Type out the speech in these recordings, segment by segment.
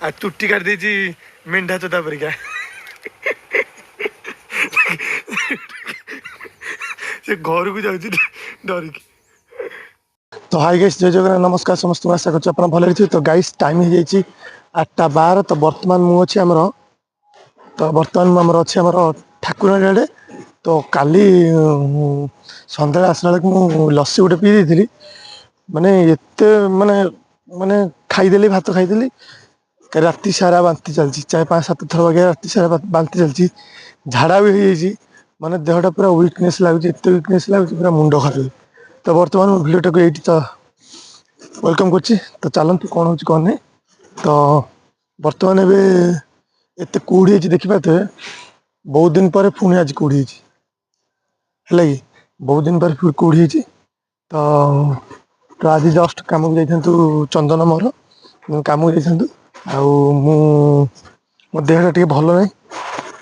आ चुट्टी काट देछि मेंढा चोदा परिका से घर को जाउछि डरिक। तो हाय गाइस जय जगन्नाथ नमस्कार समस्त आशा करछु अपन भले रही। तो गाइस टाइम हो जाइछि 8:12। तो वर्तमान मु अछि हमर ठाकुर आड़े। तो काली सन्ध्या आसला बेलू मु लस्सी गोटे पी देली माने एते माने माने खाईदेली भात खाईदेली राति सारा बांती चलती 4-5-7 थर वगैरह राति सारा बांती चलती झाड़ा भी हो जाइए माने देहटा पूरा वीकनेस लगुच एत वीकनेस लगुच पूरा मुंड खराब। तो बर्तमान भिडियोटा को ये तो वेलकम कर। तो चलतु कौन हो कौन नहीं। तो बर्तमान एत कुड़ी देखिपे बहुत दिन पर पुणी आज कुड़ी है कि बहुत दिन पर फिर कुड़ी तो आज जस्ट कम को जाइंतु चंदन मोर कम को जाइंतु मो देहटा टे भल ना।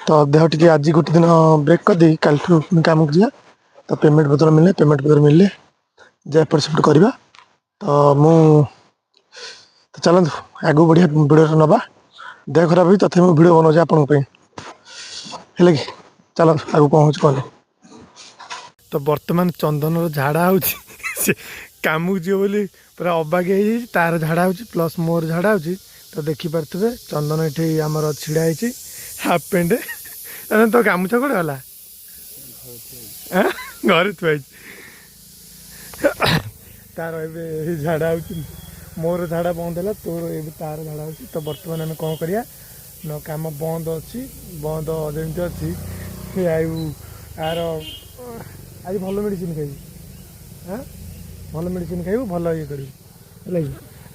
तो देह टी आज गोटे दिन ब्रेक कर दी कल कम को जा। तो पेमेंट पत्र मिलले जा एपट सेपट करवा। तो मु तो चलतु आगू बढ़िया भिडियो नवा देह खराब हुई तथा मुझे भिड बनाऊे आपण है कि चलतु आगू कौन हो कौन। तो बर्तमान चंदन झाड़ा हो कम जीव बोली पूरा अबागिया तार झाड़ा हो प्लस मोर झाड़ा हो। तो देखिपे चंदन ये आमर छिड़ा है हाफ पेंट तो गामुछा कौन गला घर थुआई तार ए झाड़ा हो मोर झाड़ा बंद है तोर ए तार झाड़ा हो। तो बर्तमान आम कौन करिया न काम बंद अच्छी बंद जमी अच्छी आर आज भल मेडिसिन खाई हाँ भल मेडिसिन खाइबू भल ये कर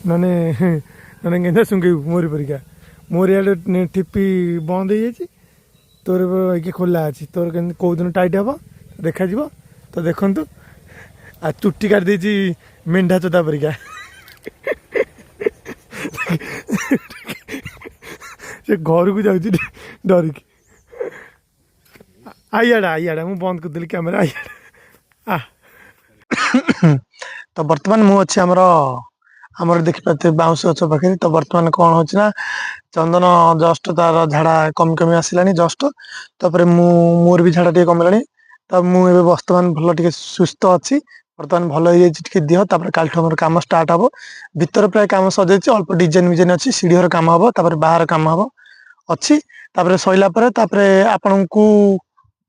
ना गेंदा सुंघेबू मोरी परिका मोर इे ठिपी बंद हो जाए तोर ये खोला अच्छी तोर कौ दिन टाइट हम देखा। तो देखु आ चुट्टी काट देछि मेंढा चोदा परिका से घर को जाउछि डरिक आइयाड़ा मु बंद करदेली कैमेरा आइयाड़ा। तो बर्तमान मु अच्छे आमर देखिपे बाउंस गछ पाखे। तो बर्तमान कौन होना चंदन जस्ट तार झाड़ा कमी कमी आसला जस्ट तापर मोर भी झाड़ा टे कमिला। तो मुझे बर्तमान भल टे सुस्थ अच्छी बर्तमान भल हो जाए देह। तापर काल कम स्टार्ट हम भीतर प्राय कम सजाई अल्प डिजाइन विजाइन अच्छी सीढ़ी कम हम तापर बाहर कम हम अच्छी तापर सैला आपण को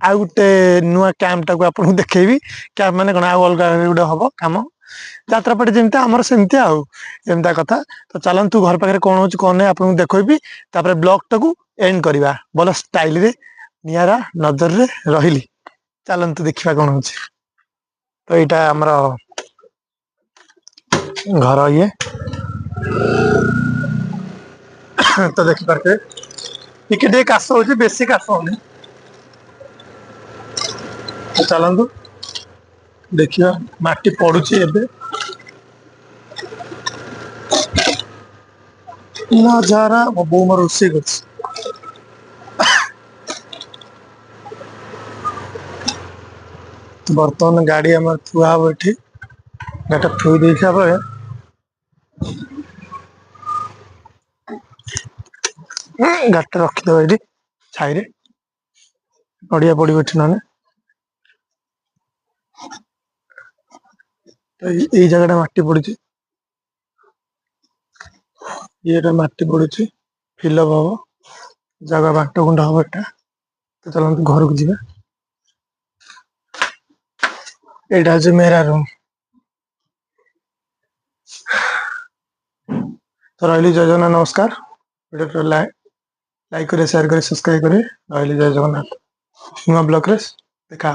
आउ गोटे नुआ कैंप टाक आपको देखेबी कैंप माने कौन आउ अलग गोटे हम कम जात्रापाटी जमी आमर सेमती आमता कथा। तो चलतु घर पाखे कौन हो कौन नहीं आपको देखी तापर ब्लॉग टाक एंड करवा भल स्टाइल रे नियारा नजर रे रही। चलतु देखा कौन हो। तो यहाँ आमर घर ये तो देखिपारे टे काश हो बेसी काश हो। तो चलतु देखिए माटी पड़ुची एबे नजारा मो बो मोर रोषे कर। बर्तमान गाड़ी आम थुआ हम ये गाड़ी थुई दे गाड़ी रखीदे ये छाई पड़िया पड़ो ये ना। तो ये जगह माटी पड़ी ये माटी पड़ी फिलअप हम जगह बाट गुंड हम एटा। तो चलते घर को जी यहाँ हूँ मेरा रूम। तो रही जय जगन्नाथ नमस्कार वीडियो लाइक करे शेयर करे सब्सक्राइब करे रही जय जगन्नाथ नुआ ब्लॉग रे देखा।